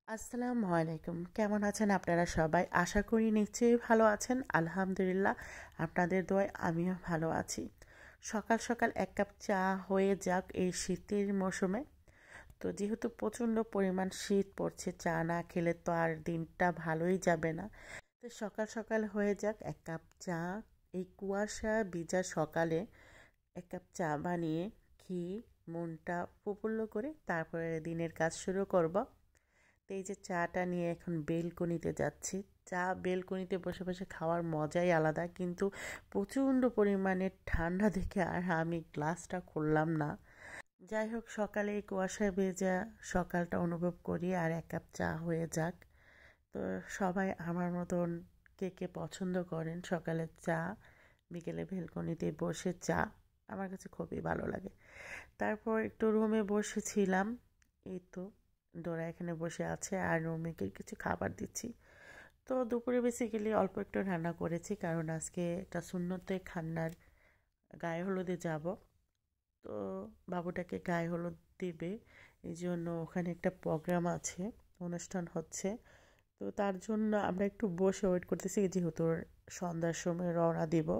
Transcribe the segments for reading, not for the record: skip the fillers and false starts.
আসসালামু আলাইকুম। কেমন আছেন আপনারা সবাই? আশা করি নিশ্চয়ই ভালো আছেন। আলহামদুলিল্লাহ আপনাদের দোয়ায় আমিও ভালো আছি। সকাল সকাল এক কাপ চা হয়ে যাক এই শীতের মৌসুমে। তো যেহেতু প্রচণ্ড পরিমাণ শীত পড়ছে, চা না খেলে তো আর দিনটা ভালোই যাবে না। তো সকাল সকাল হয়ে যাক এক কাপ চা। এই কুয়াশা ভিজা সকালে এক কাপ চা বানিয়ে খেয়ে মনটা প্রফুল্ল করে তারপরে দিনের কাজ শুরু করব। তো এই যে চাটা নিয়ে এখন বেলকনিতে যাচ্ছি। চা বেলকনিতে বসে বসে খাওয়ার মজাই আলাদা, কিন্তু প্রচণ্ড পরিমাণে ঠান্ডা দেখে আর আমি গ্লাসটা খুললাম না। যাই হোক, সকালে এই কুয়াশায় ভেজা সকালটা অনুভব করি আর এক কাপ চা হয়ে যাক। তো সবাই আমার মতন কে কে পছন্দ করেন সকালে চা, বিকেলে বেলকনিতে বসে চা? আমার কাছে খুবই ভালো লাগে। তারপর একটু রুমে বসেছিলাম। এই তো ডোরা এখানে বসে আছে আর রুমিকে কিছু খাবার দিচ্ছি। তো দুপুরে বেসিক্যালি অল্প একটু রান্না করেছি, কারণ আজকে একটা সুন্নতে খান্নার গায়ে হলুদে যাব। তো বাবুটাকে গায়ে হলুদ দিবে, এই জন্য ওখানে একটা প্রোগ্রাম আছে, অনুষ্ঠান হচ্ছে। তো তার জন্য আমরা একটু বসে ওয়েট করতেছি, যেহেতু সন্ধ্যার সময় রওনা দিব।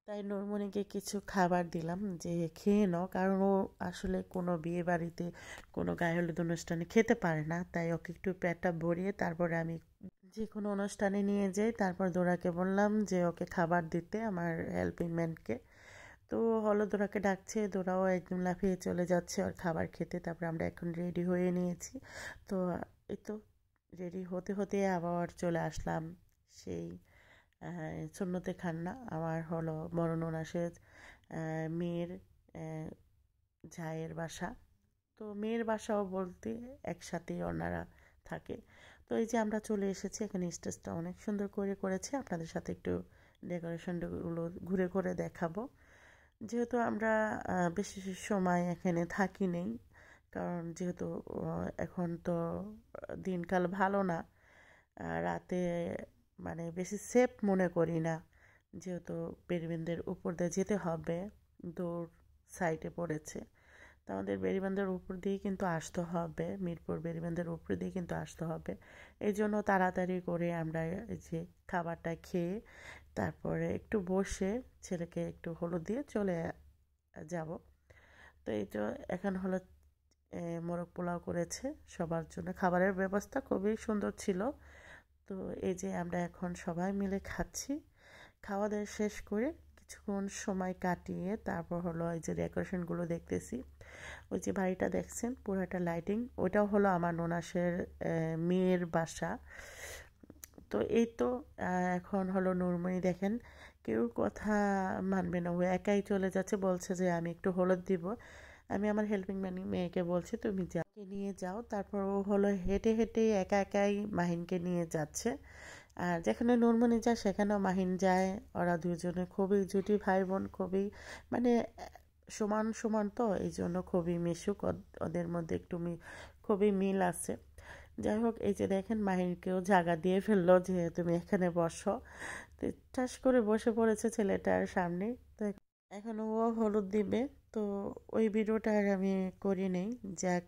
তাই নুরমনিকে কিছু খাবার দিলাম যে খেয়ে নাও, কারণ ও আসলে কোনো বিয়ে বাড়িতে কোনো গায়ে হলুদ অনুষ্ঠানে খেতে পারে না। তাই ওকে একটু পেটটা ভরিয়ে তারপরে আমি যে কোনো অনুষ্ঠানে নিয়ে যাই। তারপর দোরাকে বললাম যে ওকে খাবার দিতে, আমার হেল্পিং ম্যানকে। তো হলো, দোরাকে ডাকছে, দোরাও একদম লাফিয়ে চলে যাচ্ছে ওর খাবার খেতে। তারপর আমরা এখন রেডি হয়ে নিয়েছি। তো এই তো রেডি হতে হতে আবার চলে আসলাম সেই সুন্নতে খান্না। আমার হলো মরণ ওনাসের মেয়ের জায়ের বাসা। তো মেয়ের বাসাও বলতে একসাথেই ওনারা থাকে। তো এই যে আমরা চলে এসেছি, এখানে স্টেজটা অনেক সুন্দর করে করেছে। আপনাদের সাথে একটু ডেকোরেশনগুলো ঘুরে ঘুরে দেখাবো। যেহেতু আমরা বেশি সময় এখানে থাকি নেই, কারণ যেহেতু এখন তো দিনকাল ভালো না। রাতে মানে বেশি সেফ মনে করি না, যেহেতু বেরিবাঁধের উপর দিয়ে যেতে হবে, দূর সাইডে পড়েছে। তো আমাদের বেরিবাঁধের উপর দিয়ে কিন্তু আসতে হবে, মিরপুর বেরিবাঁধের উপর দিয়ে কিন্তু আসতে হবে। এই জন্য তাড়াতাড়ি করে আমরা এই যে খাবারটা খেয়ে তারপরে একটু বসে ছেলেকে একটু হলুদ দিয়ে চলে যাব। তো এই তো এখন হলো মোরগ পোলাও করেছে সবার জন্য। খাবারের ব্যবস্থা খুবই সুন্দর ছিল। তো এই যে আমরা এখন সবাই মিলে খাচ্ছি। খাওয়া দাওয়া শেষ করে কিছুক্ষণ সময় কাটিয়ে তারপর হলো এই যে ডেকোরেশনগুলো দেখতেছি। ওই যে বাড়িটা দেখছেন পুরোটা লাইটিং, ওইটাও হলো আমার ননাসের মেয়ের বাসা। তো এই তো এখন হলো নুরমণি দেখেন, কেউ কথা মানবে না, ও একাই চলে যাচ্ছে, বলছে যে আমি একটু হলুদ দিব। আমি আমার হেল্পিং মেয়েকে বলছি তুমি যাকে নিয়ে যাও। তারপর ও হলো হেঁটে হেঁটে একা একাই মাহিনকে নিয়ে যাচ্ছে। আর যেখানে নুরমণি যায় সেখানেও মাহিন যায়। ওরা দুজনে খুবই জুটি ভাই বোন, খুবই মানে সমান সমান, তো এই জন্য খুবই মিশুক ওদের মধ্যে একটু খুবই মিল আছে। যাই হোক, এই যে দেখেন মাহিনকেও জায়গা দিয়ে ফেললো যে তুমি এখানে বসো। তো ঠাস করে বসে পড়েছে ছেলেটার সামনে। তো এখন ও হলুদ দিবে। তো ওই ভিডিওটা আর আমি করি নেই। যাক,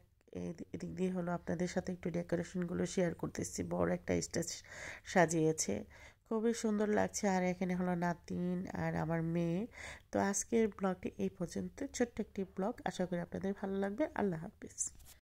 এদিক দিয়ে হলো আপনাদের সাথে একটু ডেকোরেশনগুলো শেয়ার করতেছি। বড় একটা স্টেজ সাজিয়েছে, খুবই সুন্দর লাগছে। আর এখানে হলো নাতিন আর আমার মেয়ে। তো আজকের ব্লগটি এই পর্যন্ত, ছোট্ট একটি ব্লগ, আশা করি আপনাদের ভালো লাগবে। আল্লাহ হাফিজ।